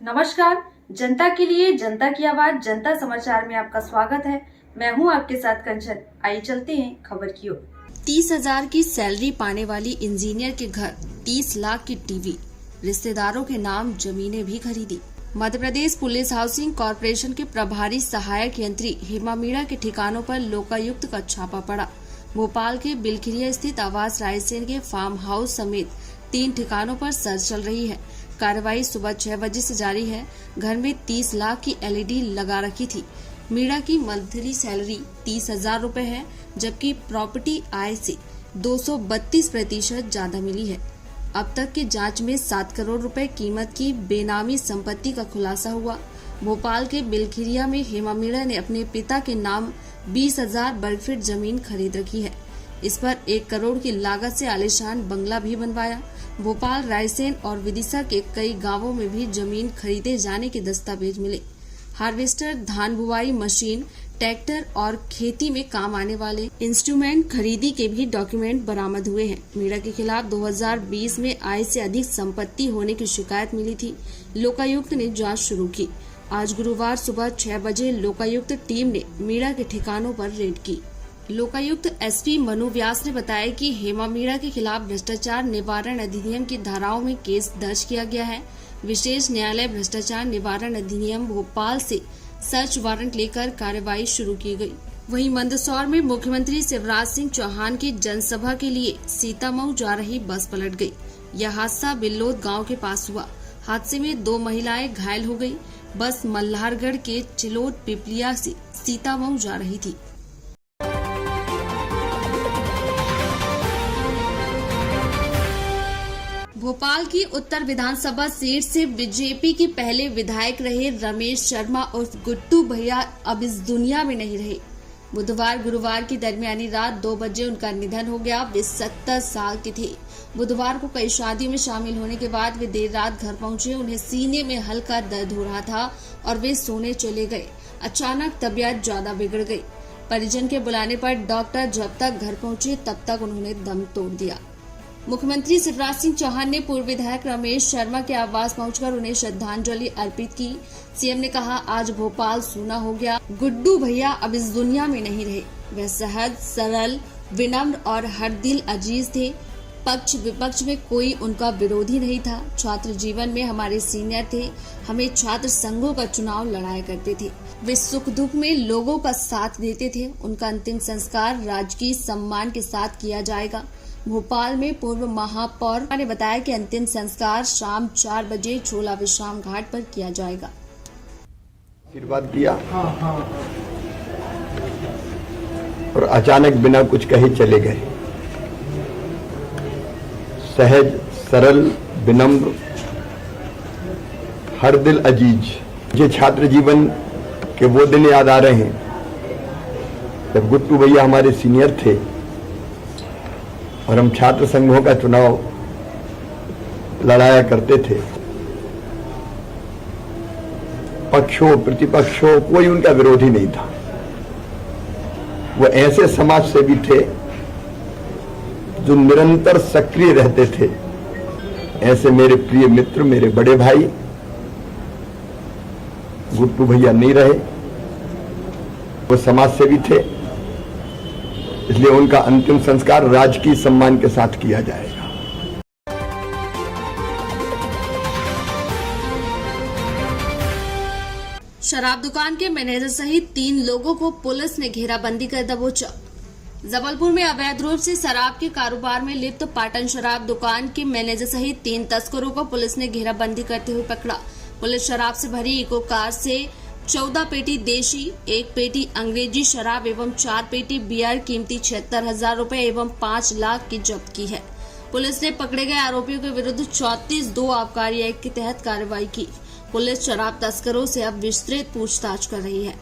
नमस्कार, जनता के लिए जनता की आवाज जनता समाचार में आपका स्वागत है। मैं हूं आपके साथ कंचन। आइए चलते हैं खबर की ओर। 30,000 की सैलरी पाने वाली इंजीनियर के घर 30 लाख की टीवी, रिश्तेदारों के नाम जमीनें भी खरीदी। Madhya Pradesh police housing corporation के प्रभारी सहायक यंत्री हेमा मीणा के ठिकानों पर लोकायुक्त का छापा पड़ा। भोपाल के बिलखिरिया स्थित आवास रायसेन के फार्म हाउस समेत 3 ठिकानों पर सर्च चल रही है। कार्रवाई सुबह 6 बजे से जारी है। घर में 30 लाख की एलईडी लगा रखी थी। मीणा की मंथली सैलरी 30,000 रूपए है, जबकि प्रॉपर्टी आय से 232% ज्यादा मिली है। अब तक की जांच में 7 करोड़ रुपए कीमत की बेनामी संपत्ति का खुलासा हुआ। भोपाल के बिलखिरिया में हेमा मीणा ने अपने पिता के नाम 20,000 वर्ग फीट जमीन खरीद रखी है। इस पर 1 करोड़ की लागत से आलीशान बंगला भी बनवाया। भोपाल, रायसेन और विदिशा के कई गांवों में भी जमीन खरीदे जाने के दस्तावेज मिले। हार्वेस्टर, धान बुवाई मशीन, ट्रैक्टर और खेती में काम आने वाले इंस्ट्रूमेंट खरीदी के भी डॉक्यूमेंट बरामद हुए हैं। मीणा के खिलाफ 2020 में आय से अधिक संपत्ति होने की शिकायत मिली थी। लोकायुक्त ने जांच शुरू की। आज गुरुवार सुबह 6 बजे लोकायुक्त टीम ने मीणा के ठिकानों पर रेड की। लोकायुक्त एसपी मनु व्यास ने बताया कि हेमा मीणा के खिलाफ भ्रष्टाचार निवारण अधिनियम की धाराओं में केस दर्ज किया गया है। विशेष न्यायालय भ्रष्टाचार निवारण अधिनियम भोपाल से सर्च वारंट लेकर कार्रवाई शुरू की गई। वहीं मंदसौर में मुख्यमंत्री शिवराज सिंह चौहान की जनसभा के लिए सीतामऊ जा रही बस पलट गई। यह हादसा बिल्लोद गांव के पास हुआ। हादसे में 2 महिलाएं घायल हो गई। बस मल्हारगढ़ के चिलोट पिपलिया से सीतामऊ जा रही थी। भोपाल की उत्तर विधानसभा सीट से बीजेपी के पहले विधायक रहे रमेश शर्मा उर्फ गुट्टू भैया अब इस दुनिया में नहीं रहे। बुधवार गुरुवार की दरमियानी रात 2 बजे उनका निधन हो गया। वे 70 साल के थे। बुधवार को कई शादियों में शामिल होने के बाद वे देर रात घर पहुंचे। उन्हें सीने में हल्का दर्द हो रहा था और वे सोने चले गए। अचानक तबीयत ज्यादा बिगड़ गई। परिजन के बुलाने पर डॉक्टर जब तक घर पहुंचे तब तक उन्होंने दम तोड़ दिया। मुख्यमंत्री शिवराज सिंह चौहान ने पूर्व विधायक रमेश शर्मा के आवास पहुंचकर उन्हें श्रद्धांजलि अर्पित की। सीएम ने कहा, आज भोपाल सूना हो गया। गुड्डू भैया अब इस दुनिया में नहीं रहे। वह सहज, सरल, विनम्र और हर दिल अजीज थे। पक्ष विपक्ष में कोई उनका विरोधी नहीं था। छात्र जीवन में हमारे सीनियर थे। हमें छात्र संघों का चुनाव लड़ाया करते थे। वे सुख दुख में लोगों का साथ देते थे। उनका अंतिम संस्कार राजकीय सम्मान के साथ किया जाएगा। भोपाल में पूर्व महापौर ने बताया कि अंतिम संस्कार शाम 4 बजे छोला विश्राम घाट पर किया जाएगा। आशीर्वाद किया और अचानक बिना कुछ कहे चले गए। सहज, सरल, विनम्र, हर दिल अजीज। मुझे छात्र जीवन के वो दिन याद आ रहे हैं जब गुट्टू भैया हमारे सीनियर थे और हम छात्र संघों का चुनाव लड़ाया करते थे। पक्ष हो, प्रतिपक्ष हो, कोई उनका विरोधी नहीं था। वो ऐसे समाज सेवी थे जो निरंतर सक्रिय रहते थे। ऐसे मेरे प्रिय मित्र, मेरे बड़े भाई गुट्टू भैया नहीं रहे। वो समाज सेवी थे, इसलिए उनका अंतिम संस्कार राजकीय सम्मान के साथ किया जाएगा। शराब दुकान के मैनेजर सहित 3 लोगों को पुलिस ने घेराबंदी कर दबोचा। जबलपुर में अवैध रूप से शराब के कारोबार में लिप्त पाटन शराब दुकान के मैनेजर सहित 3 तस्करों को पुलिस ने घेराबंदी करते हुए पकड़ा। पुलिस शराब से भरी इको कार से 14 पेटी देशी, 1 पेटी अंग्रेजी शराब एवं 4 पेटी बियर कीमती 76,000 रूपए एवं 5 लाख की जब्त की है। पुलिस ने पकड़े गए आरोपियों के विरुद्ध 34(2) आबकारी एक्ट के तहत कार्रवाई की। पुलिस शराब तस्करों से अब विस्तृत पूछताछ कर रही है।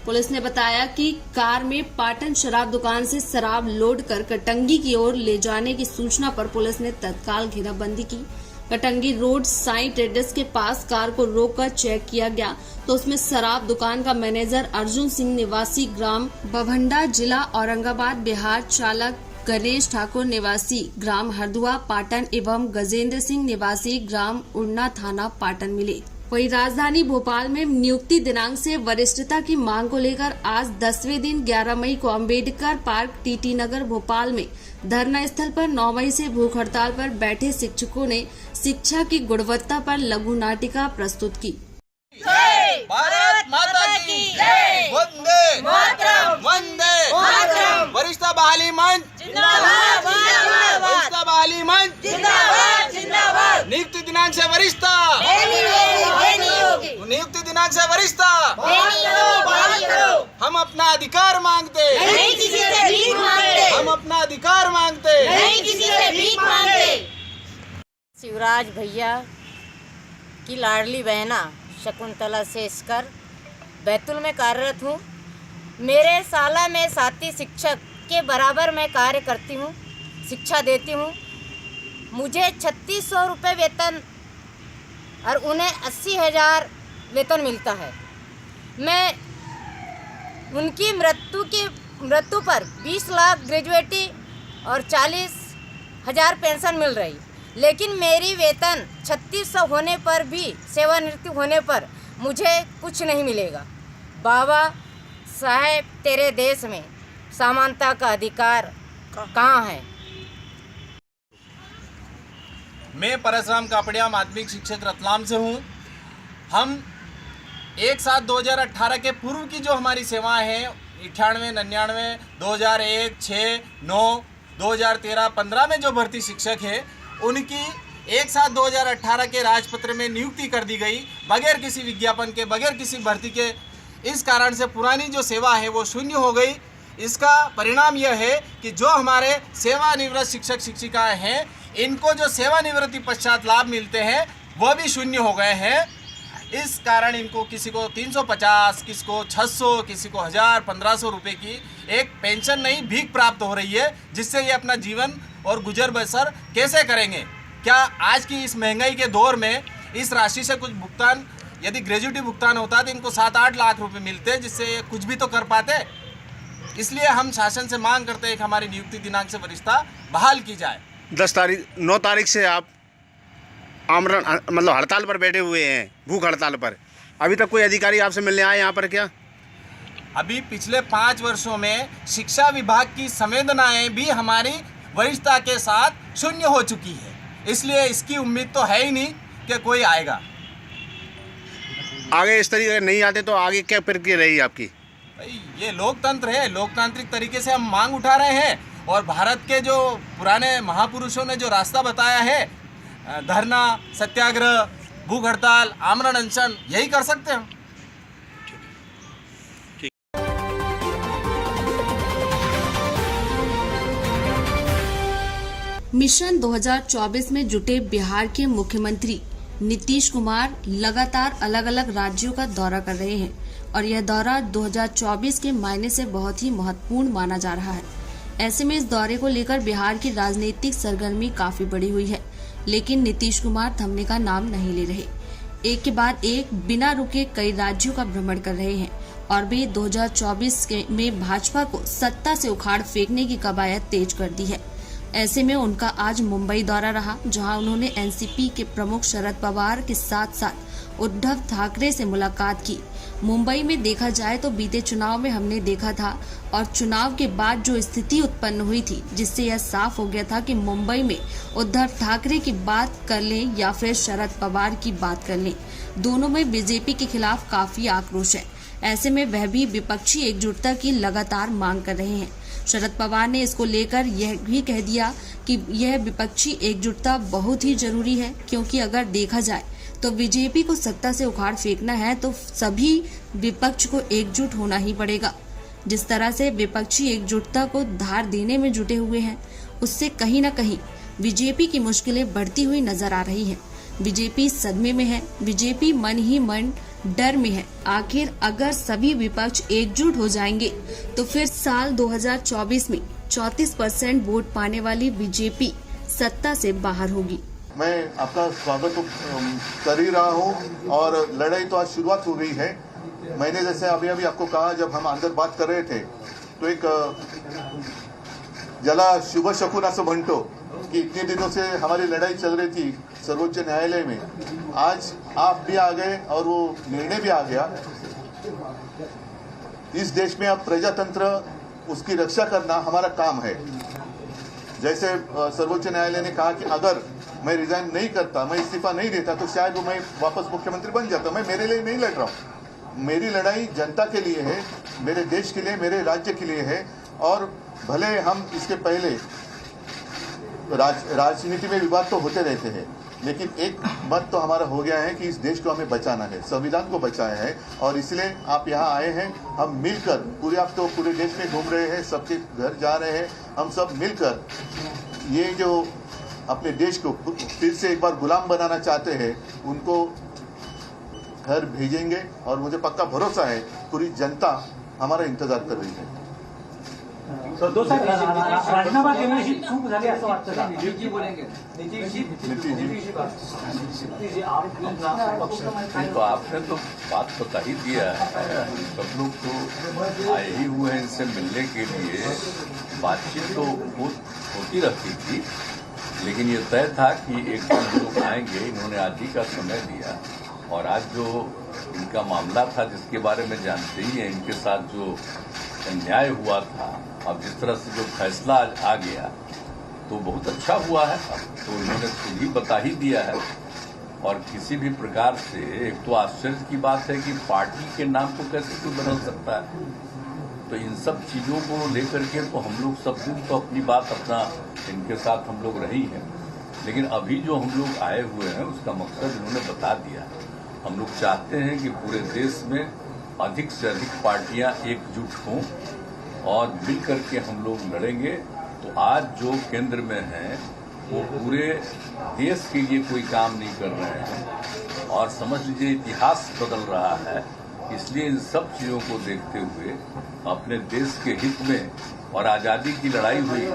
पुलिस ने बताया कि कार में पाटन शराब दुकान से शराब लोड कर कटंगी की ओर ले जाने की सूचना पर पुलिस ने तत्काल घेराबंदी की। कटंगी रोड साई ट्रेडर्स के पास कार को रोककर चेक किया गया तो उसमें शराब दुकान का मैनेजर अर्जुन सिंह निवासी ग्राम बभंडा, जिला औरंगाबाद, बिहार, चालक गणेश ठाकुर निवासी ग्राम हरदुआ पाटन एवं गजेंद्र सिंह निवासी ग्राम उड़ना थाना पाटन मिले। वहीं राजधानी भोपाल में नियुक्ति दिनांक से वरिष्ठता की मांग को लेकर आज 10वें दिन 11 मई को अंबेडकर पार्क टीटी नगर भोपाल में धरना स्थल पर 9 मई से भूख हड़ताल पर बैठे शिक्षकों ने शिक्षा की गुणवत्ता पर लघु नाटिका प्रस्तुत की। भारत माता की जय, वंदे मातरम, वंदे मातरम। वरिष्ठता बहाली मंच जिंदाबाद, जिंदाबाद। वरिष्ठता बहाली मंच जिंदाबाद, जिंदाबाद। नियुक्ति दिनांक से वरिष्ठता नियुक्ति दिनांक से वरिष्ठता हम अपना अधिकार मांगते, नहीं किसी से भीख मांगते। हम अपना अधिकार मांगते, नहीं किसी से भीख मांगते। शिवराज भैया की लाडली बहना शकुंतला शेषकर बैतूल में कार्यरत हूँ। मेरे शाला में साथी शिक्षक के बराबर मैं कार्य करती हूँ, शिक्षा देती हूँ। मुझे 3600 रुपये वेतन और उन्हें 80,000 वेतन मिलता है। मैं उनकी मृत्यु पर 20 लाख ग्रेजुएटी और 40,000 पेंशन मिल रही, लेकिन मेरी वेतन 3600 होने पर भी सेवानिवृत्ति होने पर मुझे कुछ नहीं मिलेगा। बाबा साहेब तेरे देश में समानता का अधिकार कहाँ है? मैं परशुराम कापड़िया माध्यमिक शिक्षक रतलाम से हूँ। हम 1/7/2018 के पूर्व की जो हमारी सेवाएं हैं 98, 99, 2001, 6, 9, 2013, 15 में जो भर्ती शिक्षक है उनकी 1/7/2018 के राजपत्र में नियुक्ति कर दी गई बगैर किसी विज्ञापन के, बगैर किसी भर्ती के। इस कारण से पुरानी जो सेवा है वो शून्य हो गई। इसका परिणाम यह है कि जो हमारे सेवानिवृत्त शिक्षक शिक्षिकाएं हैं इनको जो सेवानिवृत्ति पश्चात लाभ मिलते हैं वह भी शून्य हो गए हैं। इस कारण इनको किसी को 350, किसी को 600, किसी को 1000, 1500 रुपये की एक पेंशन नहीं भीख प्राप्त हो रही है, जिससे ये अपना जीवन और गुजर बसर कैसे करेंगे। क्या आज की इस महंगाई के दौर में इस राशि से कुछ भुगतान, यदि ग्रेजुएटी भुगतान होता तो इनको 7-8 लाख रुपए मिलते, जिससे ये कुछ भी तो कर पाते। इसलिए हम शासन से मांग करते हैं कि हमारी नियुक्ति दिनांक से वरिष्ठता बहाल की जाए। 9 तारीख से आप आमरण मतलब हड़ताल पर बैठे हुए हैं, भूख हड़ताल पर। अभी तक कोई अधिकारी आपसे मिलने आए यहाँ पर क्या? अभी पिछले 5 वर्षों में शिक्षा विभाग की संवेदनाएं भी हमारी वरिष्ठता के साथ शून्य हो चुकी है, इसलिए इसकी उम्मीद तो है ही नहीं कि कोई आएगा। आगे इस तरीके नहीं आते तो आगे क्या प्रक्रिया रहेगी आपकी? भाई ये लोकतंत्र है, लोकतांत्रिक तरीके से हम मांग उठा रहे हैं और भारत के जो पुराने महापुरुषों ने जो रास्ता बताया है, धरना, सत्याग्रह, भूख हड़ताल, आमरण अनशन, यही कर सकते हैं हम। मिशन 2024 में जुटे बिहार के मुख्यमंत्री नीतीश कुमार लगातार अलग अलग राज्यों का दौरा कर रहे हैं और यह दौरा 2024 के मायने से बहुत ही महत्वपूर्ण माना जा रहा है। ऐसे में इस दौरे को लेकर बिहार की राजनीतिक सरगर्मी काफी बढ़ी हुई है, लेकिन नीतीश कुमार थमने का नाम नहीं ले रहे। एक के बाद एक बिना रुके कई राज्यों का भ्रमण कर रहे हैं और वे 2024 में भाजपा को सत्ता से उखाड़ फेंकने की कवायद तेज कर दी है। ऐसे में उनका आज मुंबई दौरा रहा, जहां उन्होंने एनसीपी के प्रमुख शरद पवार के साथ साथ उद्धव ठाकरे से मुलाकात की। मुंबई में देखा जाए तो बीते चुनाव में हमने देखा था और चुनाव के बाद जो स्थिति उत्पन्न हुई थी, जिससे यह साफ हो गया था कि मुंबई में उद्धव ठाकरे की बात कर लें या फिर शरद पवार की बात कर लें, दोनों में बीजेपी के खिलाफ काफी आक्रोश है। ऐसे में वह भी विपक्षी एकजुटता की लगातार मांग कर रहे हैं। शरद पवार ने इसको लेकर यह भी कह दिया कि यह विपक्षी एकजुटता बहुत ही जरूरी है, क्योंकि अगर देखा जाए तो बीजेपी को सत्ता से उखाड़ फेंकना है तो सभी विपक्ष को एकजुट होना ही पड़ेगा। जिस तरह से विपक्षी एकजुटता को धार देने में जुटे हुए हैं, उससे कहीं न कहीं बीजेपी की मुश्किलें बढ़ती हुई नजर आ रही हैं। बीजेपी सदमे में है, बीजेपी मन ही मन डर में है। आखिर अगर सभी विपक्ष एकजुट हो जाएंगे तो फिर साल 2024 में 34% वोट पाने वाली बीजेपी सत्ता से बाहर होगी। मैं आपका स्वागत तो कर ही रहा हूं और लड़ाई तो आज शुरुआत हो गई है। मैंने जैसे अभी आपको कहा, जब हम अंदर बात कर रहे थे तो एक ज्याला शुभ शकुन असं म्हणतो कि इतने दिनों से हमारी लड़ाई चल रही थी सर्वोच्च न्यायालय में, आज आप भी आ गए और वो निर्णय भी आ गया। इस देश में अब प्रजातंत्र, उसकी रक्षा करना हमारा काम है। जैसे सर्वोच्च न्यायालय ने कहा कि अगर मैं रिजाइन नहीं करता, मैं इस्तीफा नहीं देता, तो शायद वो मैं वापस मुख्यमंत्री बन जाता। मैं मेरे लिए नहीं लड़ रहा हूँ, मेरी लड़ाई जनता के लिए है, मेरे देश के लिए, मेरे राज्य के लिए है। और भले हम इसके पहले राजनीति में विवाद तो होते रहते हैं, लेकिन एक मत तो हमारा हो गया है कि इस देश को हमें बचाना है, संविधान को बचाया है। और इसलिए आप यहाँ आए हैं, हम मिलकर पूरे, आप तो पूरे देश में घूम रहे हैं, सबके घर जा रहे हैं, हम सब मिलकर ये जो अपने देश को फिर से एक बार गुलाम बनाना चाहते हैं, उनको घर भेजेंगे। और मुझे पक्का भरोसा है पूरी जनता हमारा इंतजार कर रही है। राजीनामा देण्याची चूक झाली असं वाटतं का? तो आपने तो बात बता ही दिया है, सब लोग तो आए ही हुए हैं इनसे मिलने के लिए। बातचीत तो होती रहती थी, लेकिन ये तय था कि एक दिन लोग आएंगे। इन्होंने आज ही का समय दिया, और आज जो इनका मामला था जिसके बारे में जानते ही हैं, इनके साथ जो अन्याय हुआ था, अब जिस तरह से जो फैसला आज आ गया तो बहुत अच्छा हुआ है। अब तो इन्होंने खुद ही बता ही दिया है। और किसी भी प्रकार से, एक तो आश्चर्य की बात है कि पार्टी के नाम को कैसे कोई बदल सकता है। तो इन सब चीज़ों को लेकर के तो हम लोग सब दिन तो अपनी बात अपना इनके साथ हम लोग रही हैं, लेकिन अभी जो हम लोग आए हुए हैं उसका मकसद इन्होंने बता दिया। हम लोग चाहते हैं कि पूरे देश में अधिक से अधिक पार्टियां एकजुट हों और मिल करके हम लोग लड़ेंगे। तो आज जो केंद्र में हैं वो पूरे देश के लिए कोई काम नहीं कर रहे हैं, और समझ लीजिए इतिहास बदल रहा है। इसलिए इन सब चीज़ों को देखते हुए अपने देश के हित में, और आज़ादी की लड़ाई हुई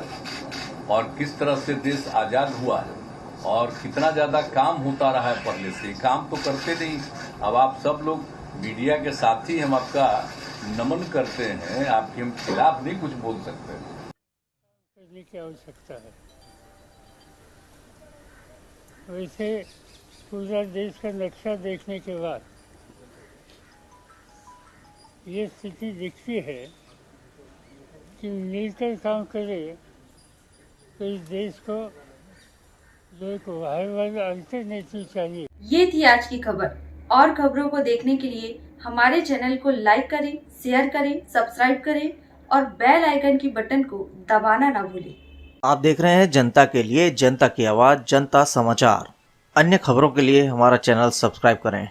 और किस तरह से देश आज़ाद हुआ है और कितना ज़्यादा काम होता रहा है पहले से, काम तो करते नहीं। अब आप सब लोग मीडिया के साथी, हम आपका नमन करते हैं, आपके हम खिलाफ नहीं कुछ बोल सकते। करने की आवश्यकता है। वैसे पूरा देश का नक्शा देखने के बाद ये स्थिति दिखती है कि मिलकर काम करे तो इस देश को जो एक वाहवाद अल्टरनेटिव चाहिए। ये थी आज की खबर। और खबरों को देखने के लिए हमारे चैनल को लाइक करें, शेयर करें, सब्सक्राइब करें और बेल आइकन की बटन को दबाना ना भूलें। आप देख रहे हैं जनता के लिए, जनता की आवाज, जनता समाचार। अन्य खबरों के लिए हमारा चैनल सब्सक्राइब करें।